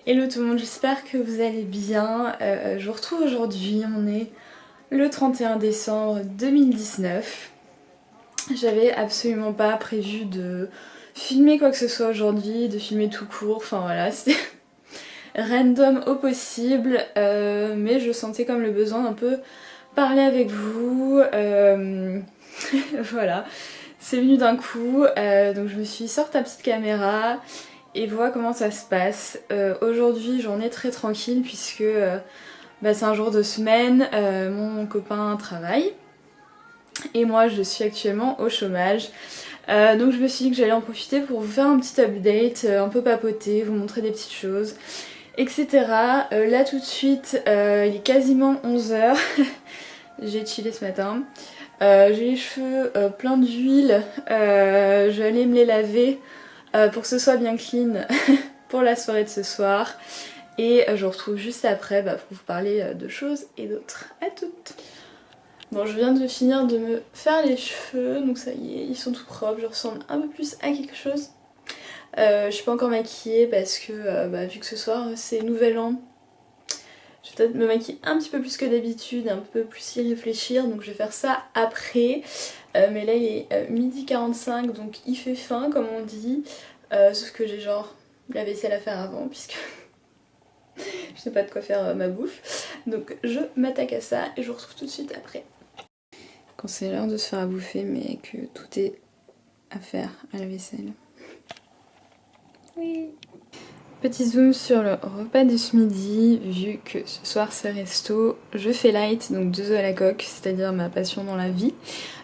Hello tout le monde, j'espère que vous allez bien. Je vous retrouve aujourd'hui, on est le 31 décembre 2019. J'avais absolument pas prévu de filmer quoi que ce soit aujourd'hui, de filmer tout court, enfin voilà, c'était random au possible, mais je sentais comme le besoin d'un peu parler avec vous, voilà, c'est venu d'un coup, donc je me suis dit sors ta petite caméra et vois comment ça se passe. Aujourd'hui journée très tranquille puisque c'est un jour de semaine, mon copain travaille et moi je suis actuellement au chômage. Donc je me suis dit que j'allais en profiter pour vous faire un petit update, un peu papoter, vous montrer des petites choses, etc. Là tout de suite, il est quasiment 11h, j'ai chillé ce matin. J'ai les cheveux pleins d'huile, je vais aller me les laver pour que ce soit bien clean pour la soirée de ce soir. Et je vous retrouve juste après pour vous parler de choses et d'autres. À toutes. Bon, je viens de finir de me faire les cheveux, donc ça y est, ils sont tout propres, je ressemble un peu plus à quelque chose. Je suis pas encore maquillée parce que vu que ce soir c'est nouvel an, je vais peut-être me maquiller un petit peu plus que d'habitude, un peu plus y réfléchir, donc je vais faire ça après. Mais là il est 12h45, donc il fait faim comme on dit, sauf que j'ai genre la vaisselle à faire avant puisque je sais pas de quoi faire ma bouffe. Donc je m'attaque à ça et je vous retrouve tout de suite après. Quand c'est l'heure de se faire à bouffer mais que tout est à faire à la vaisselle. Oui. Petit zoom sur le repas de ce midi, vu que ce soir c'est resto, je fais light, donc 2 œufs à la coque, c'est-à-dire ma passion dans la vie.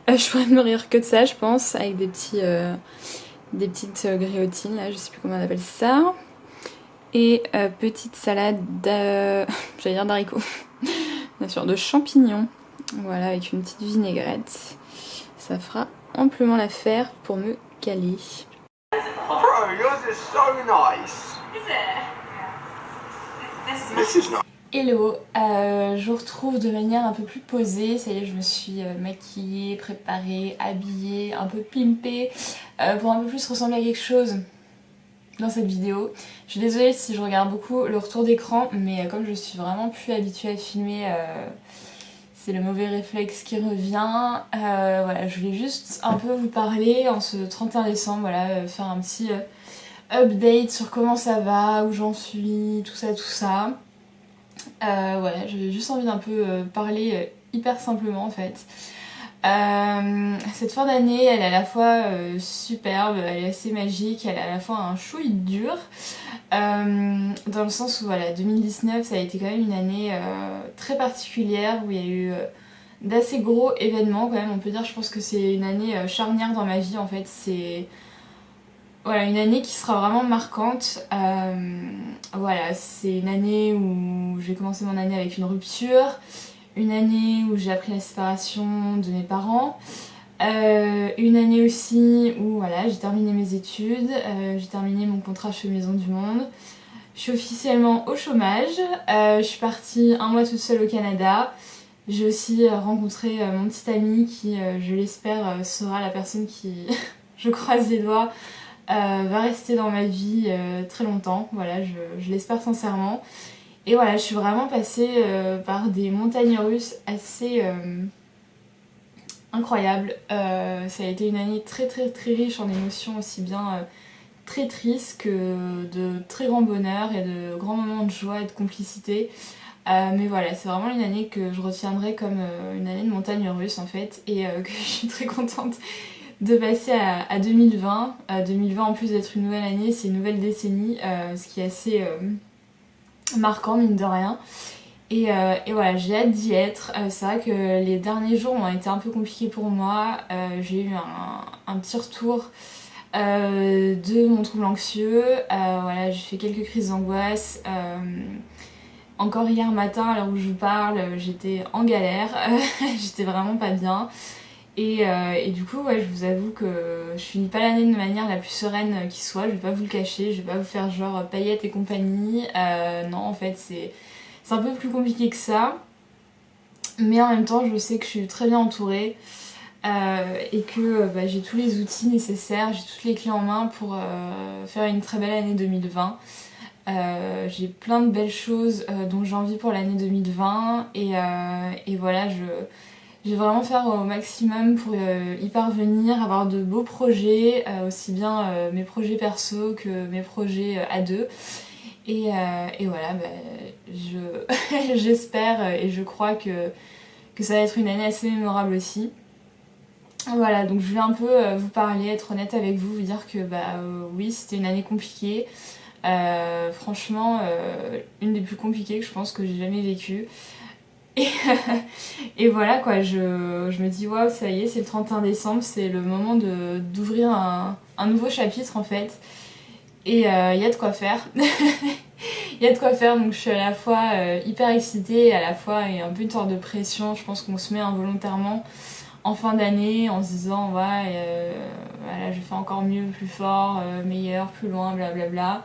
Je pourrais me nourrir que de ça je pense, avec des petites griotines là, je sais plus comment on appelle ça. Et petite salade j'allais dire d'haricots, bien sûr, de champignons. Voilà, avec une petite vinaigrette. Ça fera amplement l'affaire pour me caler. Bro, yours is so nice. Is it? This is nice. Hello, je vous retrouve de manière un peu plus posée. Ça y est, je me suis maquillée, préparée, habillée, un peu pimpée pour un peu plus ressembler à quelque chose dans cette vidéo. Je suis désolée si je regarde beaucoup le retour d'écran, mais comme je suis vraiment plus habituée à filmer, c'est le mauvais réflexe qui revient. Voilà, je voulais juste un peu vous parler en ce 31 décembre, voilà, faire un petit update sur comment ça va, où j'en suis, tout ça. Voilà, j'avais juste envie d'un peu parler hyper simplement en fait. Cette fin d'année, elle est à la fois superbe, elle est assez magique, elle est à la fois un chouï dur. Dans le sens où voilà, 2019 ça a été quand même une année très particulière où il y a eu d'assez gros événements quand même, on peut dire. Je pense que c'est une année charnière dans ma vie en fait. C'est voilà, une année qui sera vraiment marquante. Voilà, c'est une année où j'ai commencé mon année avec une rupture, une année où j'ai appris la séparation de mes parents, une année aussi où voilà, j'ai terminé mes études, j'ai terminé mon contrat chez Maison du Monde. Je suis officiellement au chômage, je suis partie un mois toute seule au Canada. J'ai aussi rencontré mon petit ami qui, je l'espère, sera la personne qui, je croise les doigts, va rester dans ma vie très longtemps. Voilà, je l'espère sincèrement. Et voilà, je suis vraiment passée par des montagnes russes assez incroyables. Ça a été une année très riche en émotions, aussi bien très tristes que de très grand bonheur et de grands moments de joie et de complicité. Mais voilà, c'est vraiment une année que je retiendrai comme une année de montagne russe en fait, et que je suis très contente de passer à 2020. 2020 en plus d'être une nouvelle année, c'est une nouvelle décennie, ce qui est assez marquant mine de rien. Et voilà, j'ai hâte d'y être. C'est vrai que les derniers jours ont été un peu compliqués pour moi. J'ai eu un petit retour de mon trouble anxieux. Voilà, j'ai fait quelques crises d'angoisse. Encore hier matin, à l'heure où je vous parle, j'étais en galère. J'étais vraiment pas bien. Et du coup, ouais, je vous avoue que je finis pas l'année de manière la plus sereine qui soit. Je vais pas vous le cacher, je vais pas vous faire genre paillettes et compagnie. Non, en fait, c'est un peu plus compliqué que ça. Mais en même temps, je sais que je suis très bien entourée. Et que j'ai tous les outils nécessaires, j'ai toutes les clés en main pour faire une très belle année 2020. J'ai plein de belles choses dont j'ai envie pour l'année 2020 et voilà, je vais vraiment faire au maximum pour y parvenir, avoir de beaux projets, aussi bien mes projets perso que mes projets à deux. Et voilà, j'espère et je crois que ça va être une année assez mémorable aussi. Voilà, donc je voulais un peu vous parler, être honnête avec vous, vous dire que oui, c'était une année compliquée. Franchement, une des plus compliquées que je pense que j'ai jamais vécues. Et, et voilà quoi, je me dis waouh, ça y est, c'est le 31 décembre, c'est le moment d'ouvrir un nouveau chapitre en fait. Et il y a de quoi faire. Il y a de quoi faire, donc je suis à la fois hyper excitée et à la fois un peu une sorte de pression. Je pense qu'on se met involontairement en fin d'année en se disant ouais, voilà, je fais encore mieux, plus fort, meilleur, plus loin, blablabla.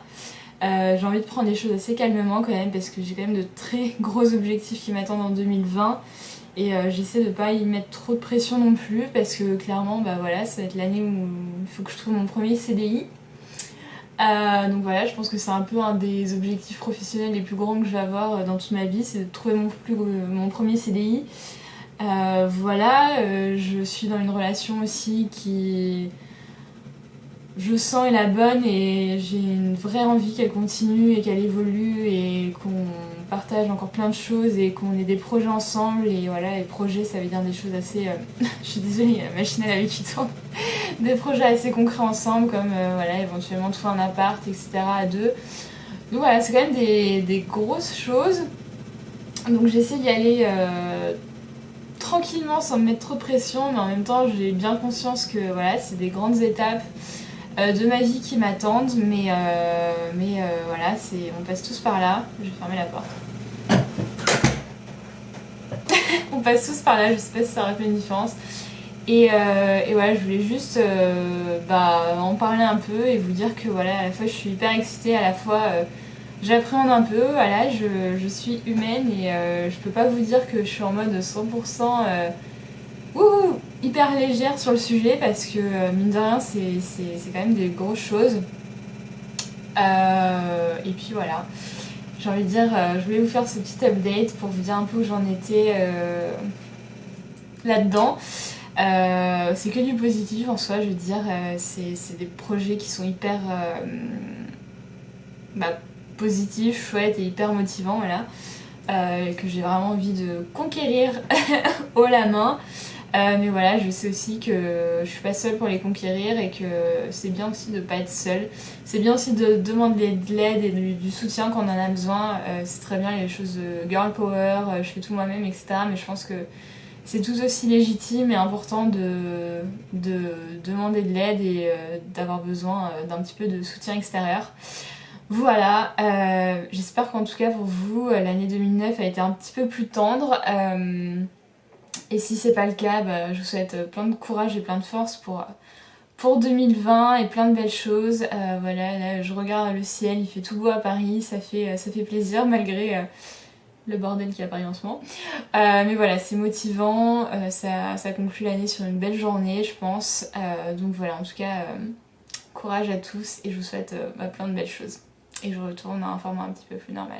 J'ai envie de prendre les choses assez calmement quand même parce que j'ai quand même de très gros objectifs qui m'attendent en 2020 et j'essaie de pas y mettre trop de pression non plus parce que clairement voilà, ça va être l'année où il faut que je trouve mon premier CDI. Donc voilà, je pense que c'est un peu un des objectifs professionnels les plus grands que je vais avoir dans toute ma vie, c'est de trouver mon premier CDI. Voilà, je suis dans une relation aussi qui, je sens, est la bonne et j'ai une vraie envie qu'elle continue et qu'elle évolue et qu'on partage encore plein de choses et qu'on ait des projets ensemble. Et voilà, les projets, ça veut dire des choses assez... je suis désolée, il y a la machine à laver qui tourne. Des projets assez concrets ensemble, comme voilà, éventuellement trouver un appart, etc. à deux. Donc voilà, c'est quand même des grosses choses. Donc j'essaie d'y aller tranquillement sans me mettre trop de pression, mais en même temps j'ai bien conscience que voilà, c'est des grandes étapes de ma vie qui m'attendent, mais voilà, on passe tous par là. Je vais fermer la porte. On passe tous par là, je sais pas si ça aurait fait une différence. Et voilà, je voulais juste en parler un peu et vous dire que voilà, à la fois je suis hyper excitée, à la fois j'appréhende un peu, voilà, je suis humaine et je peux pas vous dire que je suis en mode 100% hyper légère sur le sujet parce que mine de rien c'est quand même des grosses choses. Et puis voilà, j'ai envie de dire, je voulais vous faire ce petit update pour vous dire un peu où j'en étais là-dedans. C'est que du positif en soi, je veux dire, c'est des projets qui sont hyper positifs, chouettes et hyper motivants, voilà, que j'ai vraiment envie de conquérir haut la main. Mais voilà, je sais aussi que je suis pas seule pour les conquérir et que c'est bien aussi de pas être seule. C'est bien aussi de demander de l'aide et du soutien quand on en a besoin. C'est très bien les choses de girl power, je fais tout moi-même, etc. Mais je pense que c'est tout aussi légitime et important de demander de l'aide et d'avoir besoin d'un petit peu de soutien extérieur. Voilà, j'espère qu'en tout cas pour vous, l'année 2009 a été un petit peu plus tendre. Et si c'est pas le cas, je vous souhaite plein de courage et plein de force pour 2020 et plein de belles choses. Voilà, là je regarde le ciel, il fait tout beau à Paris, ça fait plaisir malgré le bordel qu'il y a à Paris en ce moment. Mais voilà, c'est motivant, ça conclut l'année sur une belle journée, je pense. Donc voilà, en tout cas, courage à tous et je vous souhaite plein de belles choses. Et je retourne à un format un petit peu plus normal.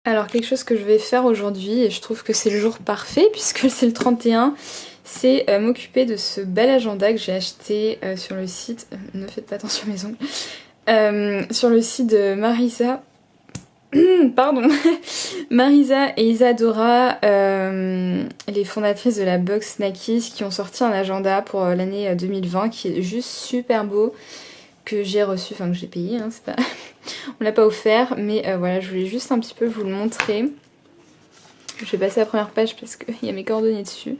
Alors quelque chose que je vais faire aujourd'hui, et je trouve que c'est le jour parfait puisque c'est le 31, c'est m'occuper de ce bel agenda que j'ai acheté sur le site, ne faites pas attention à mes ongles, sur le site de Marisa, pardon, Marisa et Isadora, les fondatrices de la box Snackies, qui ont sorti un agenda pour l'année 2020 qui est juste super beau, que j'ai reçu, enfin que j'ai payé, hein, c'est pas... on l'a pas offert, mais voilà, je voulais juste un petit peu vous le montrer. Je vais passer à la première page parce qu'il y a mes coordonnées dessus.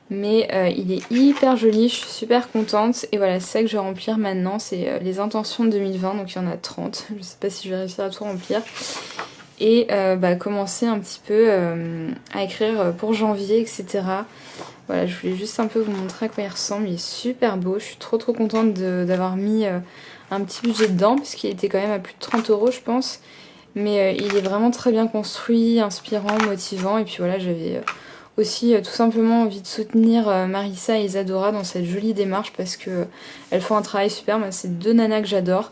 Mais il est hyper joli, je suis super contente. Et voilà, c'est ça que je vais remplir maintenant, c'est les intentions de 2020, donc il y en a 30. Je sais pas si je vais réussir à tout remplir. Et commencer un petit peu à écrire pour janvier, etc. Voilà, je voulais juste un peu vous montrer à quoi il ressemble. Il est super beau, je suis trop contente d'avoir mis un petit budget dedans, parce qu'il était quand même à plus de 30 € je pense. Mais il est vraiment très bien construit, inspirant, motivant. Et puis voilà, j'avais aussi tout simplement envie de soutenir Marisa et Isadora dans cette jolie démarche parce que elles font un travail super. Moi, c'est deux nanas que j'adore.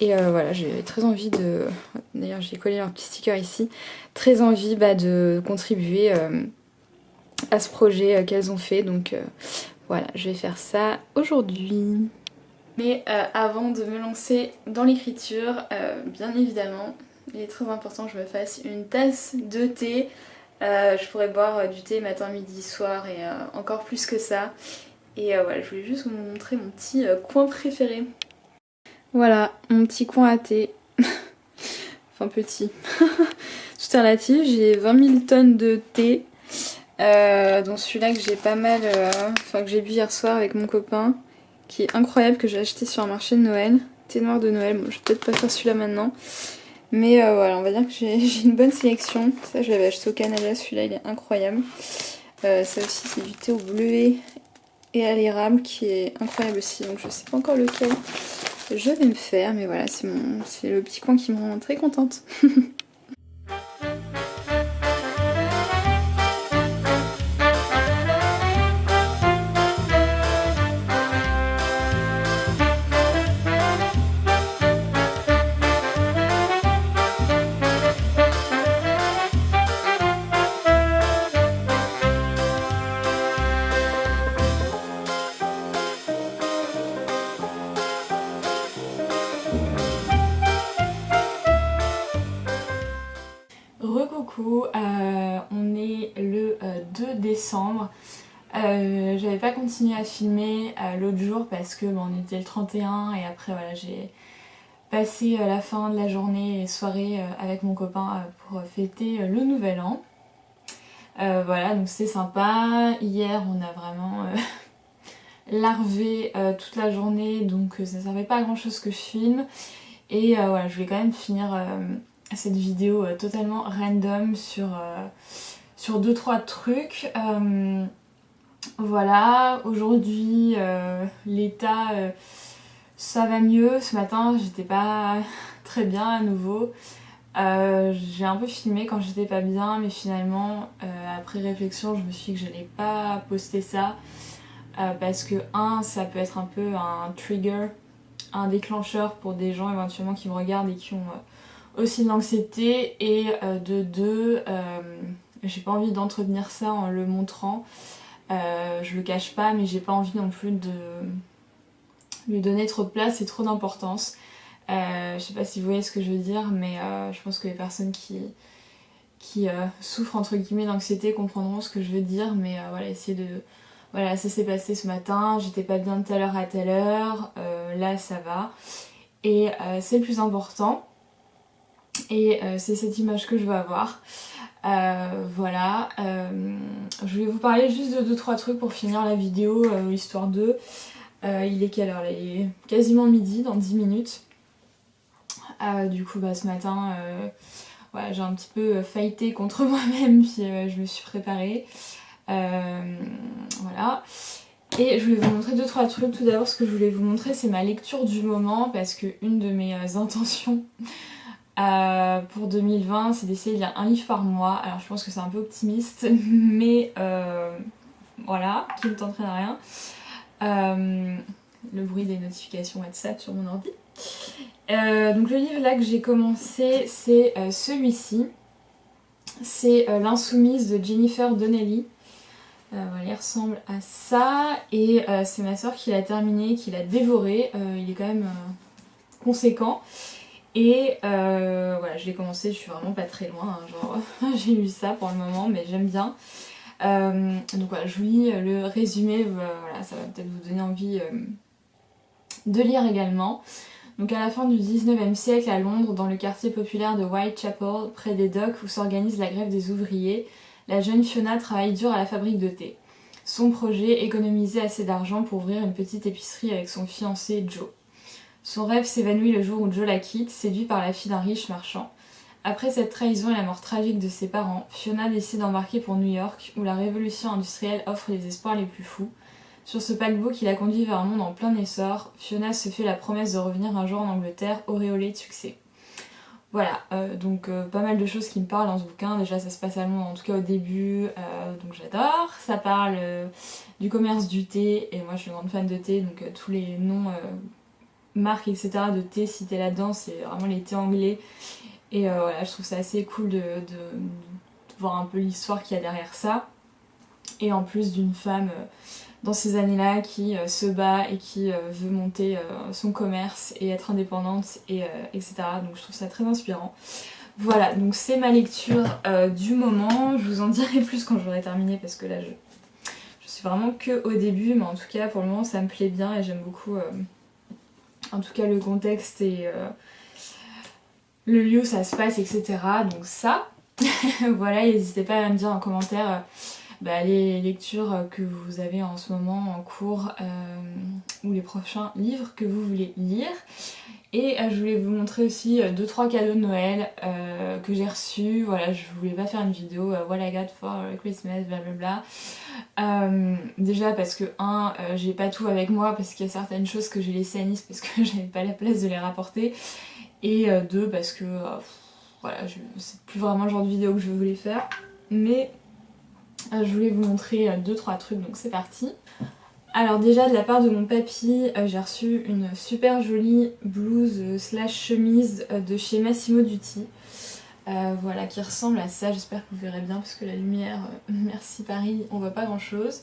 Et voilà, j'ai très envie de... D'ailleurs j'ai collé leur petit sticker ici. Très envie de contribuer à ce projet qu'elles ont fait. Donc voilà, je vais faire ça aujourd'hui. Mais avant de me lancer dans l'écriture, bien évidemment, il est très important que je me fasse une tasse de thé. Je pourrais boire du thé matin, midi, soir et encore plus que ça. Et voilà, je voulais juste vous montrer mon petit coin préféré. Voilà, mon petit coin à thé. Enfin petit. Tout est relatif, j'ai 20 000 tonnes de thé. Dont celui-là que j'ai pas mal... que j'ai bu hier soir avec mon copain. Qui est incroyable, que j'ai acheté sur un marché de Noël. Thé noir de Noël, bon je vais peut-être pas faire celui-là maintenant. Mais voilà, on va dire que j'ai une bonne sélection. Ça je l'avais acheté au Canada, celui-là il est incroyable. Ça aussi c'est du thé au bleuet et à l'érable qui est incroyable aussi. Donc je sais pas encore lequel je vais me faire. Mais voilà, c'est le petit coin qui me rend très contente. Recoucou, on est le 2 décembre. J'avais pas continué à filmer l'autre jour parce que on était le 31 et après voilà j'ai passé la fin de la journée et soirée avec mon copain pour fêter le nouvel an. Voilà, donc c'était sympa. Hier on a vraiment larvé toute la journée, donc ça servait pas à grand chose que je filme. Et voilà, je voulais quand même finir cette vidéo totalement random sur 2-3 trucs. Voilà, aujourd'hui l'état ça va mieux. Ce matin j'étais pas très bien à nouveau. J'ai un peu filmé quand j'étais pas bien, mais finalement après réflexion je me suis dit que j'allais pas poster ça parce que ça peut être un peu un trigger, un déclencheur pour des gens éventuellement qui me regardent et qui ont aussi de l'anxiété, et de deux, j'ai pas envie d'entretenir ça en le montrant. Je le cache pas, mais j'ai pas envie non plus de lui donner trop de place et trop d'importance. Je sais pas si vous voyez ce que je veux dire, mais je pense que les personnes qui souffrent entre guillemets d'anxiété comprendront ce que je veux dire, mais voilà, essayer de... Voilà, ça s'est passé ce matin, j'étais pas bien de telle heure à telle heure, là ça va. Et c'est le plus important. Et c'est cette image que je veux avoir. Voilà. Je voulais vous parler juste de 2-3 trucs pour finir la vidéo, histoire de... il est quelle heure là? Il est quasiment midi, dans 10 minutes. Du coup, ce matin, voilà, j'ai un petit peu fighté contre moi-même, puis je me suis préparée. Voilà. Et je voulais vous montrer 2-3 trucs. Tout d'abord, ce que je voulais vous montrer, c'est ma lecture du moment, parce que une de mes intentions pour 2020, c'est d'essayer de lire un livre par mois. Alors je pense que c'est un peu optimiste, mais voilà, qui ne t'entraîne à rien. Le bruit des notifications WhatsApp sur mon ordi. Donc le livre là que j'ai commencé, c'est celui-ci. C'est L'Insoumise de Jennifer Donnelly. Voilà, il ressemble à ça. Et c'est ma soeur qui l'a terminé, qui l'a dévoré. Il est quand même conséquent. Et voilà, je l'ai commencé, je suis vraiment pas très loin, hein, genre j'ai lu ça pour le moment, mais j'aime bien. Donc voilà, je vous lis le résumé, voilà, ça va peut-être vous donner envie de lire également. Donc à la fin du 19e siècle à Londres, dans le quartier populaire de Whitechapel, près des docks où s'organise la grève des ouvriers, la jeune Fiona travaille dur à la fabrique de thé. Son projet, économiser assez d'argent pour ouvrir une petite épicerie avec son fiancé Joe. Son rêve s'évanouit le jour où Joe la quitte, séduit par la fille d'un riche marchand. Après cette trahison et la mort tragique de ses parents, Fiona décide d'embarquer pour New York, où la révolution industrielle offre les espoirs les plus fous. Sur ce paquebot qui la conduit vers un monde en plein essor, Fiona se fait la promesse de revenir un jour en Angleterre, auréolée de succès. Voilà, donc pas mal de choses qui me parlent dans ce bouquin. Déjà ça se passe à Londres, en tout cas au début, donc j'adore. Ça parle du commerce du thé, et moi je suis une grande fan de thé, donc tous les noms marques etc. de thé si t'es là-dedans, c'est vraiment les thés anglais. Et voilà, je trouve ça assez cool de voir un peu l'histoire qu'il y a derrière ça. Et en plus d'une femme dans ces années-là qui se bat et qui veut monter son commerce et être indépendante etc. Donc je trouve ça très inspirant. Voilà, donc c'est ma lecture du moment. Je vous en dirai plus quand j'aurai terminé parce que là je suis vraiment que au début, mais en tout cas pour le moment ça me plaît bien et j'aime beaucoup en tout cas le contexte et le lieu où ça se passe, etc. Donc ça, voilà, n'hésitez pas à me dire en commentaire les lectures que vous avez en ce moment en cours ou les prochains livres que vous voulez lire. Et je voulais vous montrer aussi 2-3 cadeaux de Noël que j'ai reçus. Voilà, je voulais pas faire une vidéo what I got for Christmas, blablabla. Déjà parce que j'ai pas tout avec moi parce qu'il y a certaines choses que j'ai laissées à Nice parce que j'avais pas la place de les rapporter. Et 2 parce que voilà, c'est plus vraiment le genre de vidéo que je voulais faire. Mais je voulais vous montrer 2-3 trucs, donc c'est parti. Alors déjà de la part de mon papy, j'ai reçu une super jolie blouse slash chemise de chez Massimo Dutti. Voilà, qui ressemble à ça, j'espère que vous verrez bien parce que la lumière, merci Paris, on voit pas grand chose.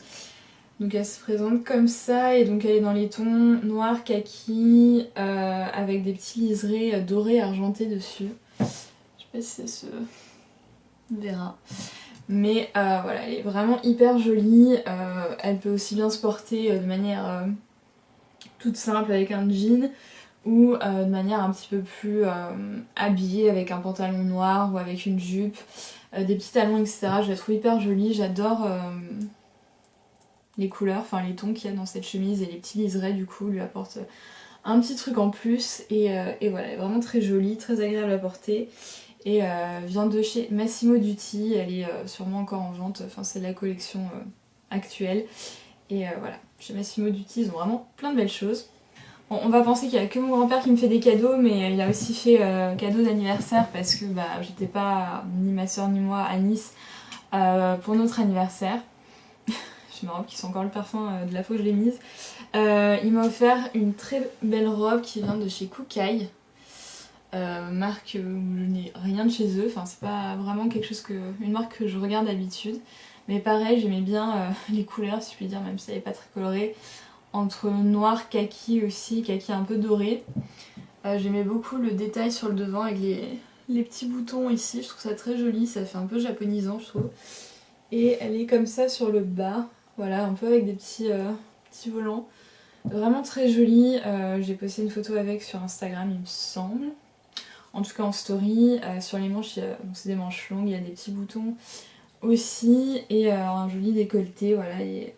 Donc elle se présente comme ça et donc elle est dans les tons noir, kaki, avec des petits liserés dorés argentés dessus. Je sais pas si ça se verra. Mais voilà, elle est vraiment hyper jolie, elle peut aussi bien se porter de manière toute simple avec un jean ou de manière un petit peu plus habillée avec un pantalon noir ou avec une jupe, des petits talons etc. Je la trouve hyper jolie, j'adore les couleurs, enfin les tons qu'il y a dans cette chemise et les petits liserés du coup lui apportent un petit truc en plus et voilà, elle est vraiment très jolie, très agréable à porter. Et vient de chez Massimo Dutti, elle est sûrement encore en vente, enfin c'est la collection actuelle. Et voilà, chez Massimo Dutti ils ont vraiment plein de belles choses. Bon, on va penser qu'il n'y a que mon grand-père qui me fait des cadeaux, mais il a aussi fait cadeau d'anniversaire parce que j'étais pas, ni ma soeur ni moi, à Nice pour notre anniversaire. Je me rappelle qu'ils sont encore le parfum de la fois que je l'ai mise. Il m'a offert une très belle robe qui vient de chez Kookai. Marque où je n'ai rien de chez eux, enfin c'est pas vraiment quelque chose une marque que je regarde d'habitude, mais pareil j'aimais bien les couleurs si je puis dire, même si elle n'est pas très colorée, entre noir, kaki aussi, kaki un peu doré. J'aimais beaucoup le détail sur le devant avec les petits boutons ici, je trouve ça très joli, ça fait un peu japonisant je trouve. Et elle est comme ça sur le bas, voilà, un peu avec des petits volants. Vraiment très jolie, j'ai posté une photo avec sur Instagram il me semble. En tout cas en story, sur les manches, c'est des manches longues, il y a des petits boutons aussi et un joli décolleté, voilà, et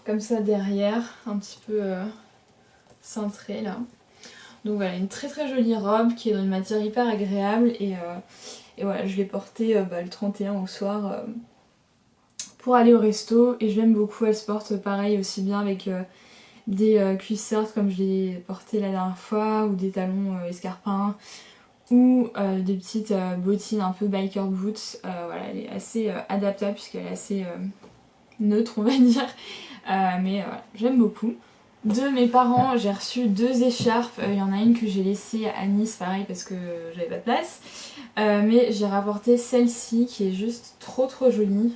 comme ça derrière, un petit peu cintré là. Donc voilà, une très très jolie robe qui est dans une matière hyper agréable et voilà, je l'ai portée le 31 au soir pour aller au resto et je l'aime beaucoup, elle se porte pareil aussi bien avec des cuissardes comme je l'ai porté la dernière fois ou des talons escarpins ou des petites bottines un peu biker boots. Voilà, elle est assez adaptable puisqu'elle est assez neutre on va dire, mais voilà, j'aime beaucoup. De mes parents j'ai reçu 2 écharpes, il y en a une que j'ai laissée à Nice pareil parce que j'avais pas de place, mais j'ai rapporté celle-ci qui est juste trop jolie.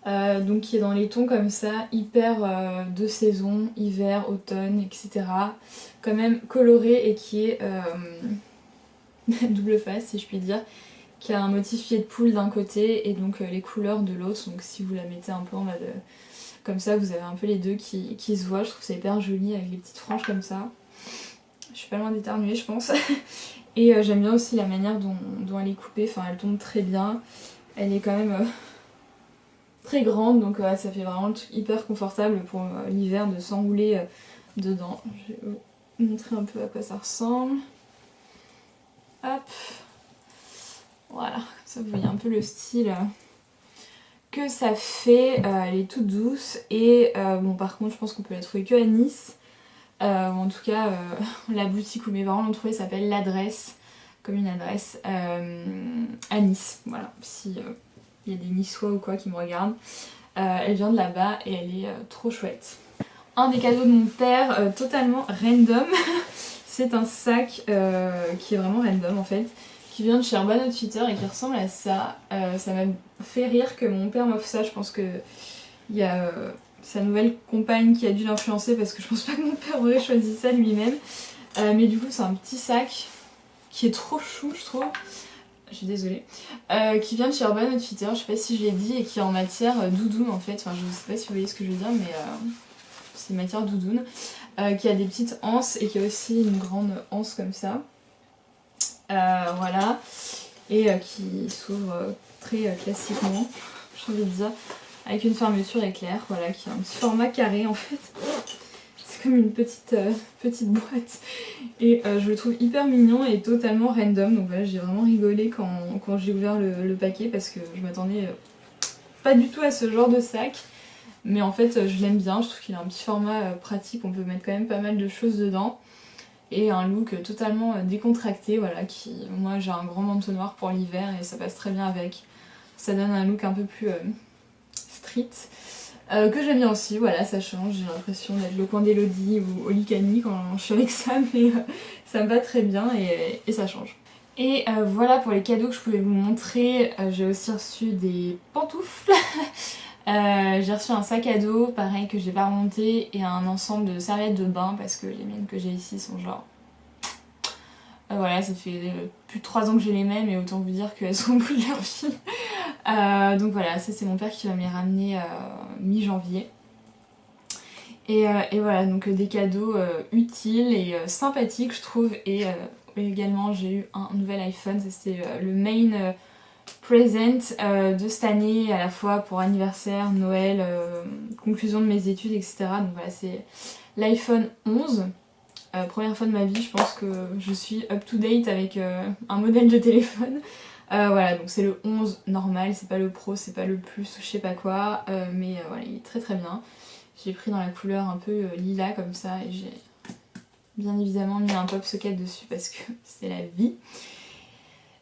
Donc qui est dans les tons comme ça, hyper de saison, hiver, automne, etc. Quand même coloré et qui est double face si je puis dire, qui a un motif pied de poule d'un côté et donc les couleurs de l'autre, donc si vous la mettez un peu en mode comme ça, vous avez un peu les deux qui se voient, je trouve ça hyper joli avec les petites franges comme ça. Je suis pas loin d'éternuer je pense. Et j'aime bien aussi la manière dont elle est coupée, enfin elle tombe très bien, elle est quand même très grande donc ça fait vraiment le truc hyper confortable pour l'hiver de s'enrouler dedans. Je vais vous montrer un peu à quoi ça ressemble. Hop, voilà, comme ça vous voyez un peu le style que ça fait. Elle est toute douce et bon par contre je pense qu'on peut la trouver que à Nice. En tout cas la boutique où mes parents l'ont trouvée s'appelle l'adresse, comme une adresse, à Nice. Voilà, si il y a des Niçois ou quoi qui me regardent. Elle vient de là-bas et elle est trop chouette. un des cadeaux de mon père totalement random. C'est un sac qui est vraiment random en fait, qui vient de chez Urban Outfitter et qui ressemble à ça. Ça m'a fait rire que mon père m'offre ça, je pense que il y a sa nouvelle compagne qui a dû l'influencer parce que je pense pas que mon père aurait choisi ça lui-même. Mais du coup c'est un petit sac qui est trop chou je trouve. Je suis désolée. Qui vient de chez Urban Outfitter, je sais pas si je l'ai dit, et qui est en matière doudoune en fait. Enfin je sais pas si vous voyez ce que je veux dire mais c'est matière doudoune. Qui a des petites anses et qui a aussi une grande anse comme ça. Voilà. Et qui s'ouvre très classiquement, j'ai envie de dire. Avec une fermeture éclair, voilà, qui a un petit format carré en fait. C'est comme une petite boîte. Et je le trouve hyper mignon et totalement random. Donc voilà, j'ai vraiment rigolé quand j'ai ouvert le paquet parce que je m'attendais pas du tout à ce genre de sac. Mais en fait, je l'aime bien. Je trouve qu'il a un petit format pratique. On peut mettre quand même pas mal de choses dedans. Et un look totalement décontracté, voilà, moi j'ai un grand manteau noir pour l'hiver et ça passe très bien avec. Ça donne un look un peu plus street, que j'aime bien aussi, voilà, ça change, j'ai l'impression d'être le coin d'Elodie ou Olicani quand je suis avec ça, mais ça me va très bien et ça change. Et voilà pour les cadeaux que je pouvais vous montrer, j'ai aussi reçu des pantoufles. J'ai reçu un sac à dos, pareil que j'ai pas remonté, et un ensemble de serviettes de bain parce que les miennes que j'ai ici sont genre... voilà, ça fait plus de 3 ans que j'ai les mêmes et autant vous dire qu'elles sont au bout de leur vie. Donc voilà, ça c'est mon père qui va me les ramener mi-janvier. Et voilà, donc des cadeaux utiles et sympathiques je trouve. Et également j'ai eu un nouvel iPhone, ça c'était le main... present de cette année à la fois pour anniversaire, Noël, conclusion de mes études, etc. Donc voilà, c'est l'iPhone 11. Première fois de ma vie, je pense que je suis up to date avec un modèle de téléphone. Voilà, donc c'est le 11 normal, c'est pas le Pro, c'est pas le Plus, je sais pas quoi, mais voilà, il est très très bien. J'ai pris dans la couleur un peu lilas comme ça et j'ai bien évidemment mis un pop socket dessus parce que c'est la vie.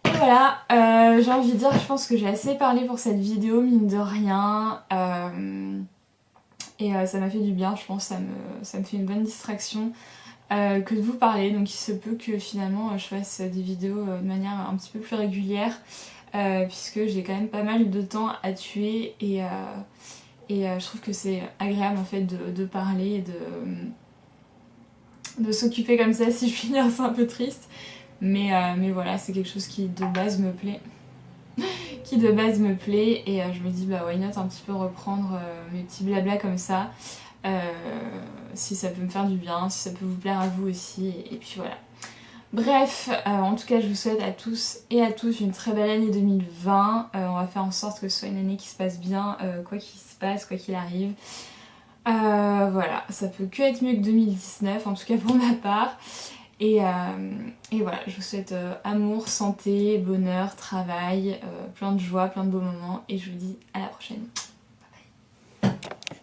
Et voilà, j'ai envie de dire, je pense que j'ai assez parlé pour cette vidéo, mine de rien. Et ça m'a fait du bien, je pense, ça me fait une bonne distraction que de vous parler. Donc il se peut que finalement je fasse des vidéos de manière un petit peu plus régulière. Puisque j'ai quand même pas mal de temps à tuer et je trouve que c'est agréable en fait de parler et de s'occuper comme ça, si je puis dire, c'est un peu triste. Mais voilà, c'est quelque chose qui de base me plaît. Et je me dis bah why not un petit peu reprendre mes petits blabla comme ça. Si ça peut me faire du bien, si ça peut vous plaire à vous aussi, et puis voilà. Bref, en tout cas je vous souhaite à tous et à tous une très belle année 2020. On va faire en sorte que ce soit une année qui se passe bien, quoi qu'il se passe, quoi qu'il arrive. Voilà, ça peut que être mieux que 2019, en tout cas pour ma part. Et voilà, je vous souhaite amour, santé, bonheur, travail, plein de joie, plein de beaux moments, et je vous dis à la prochaine.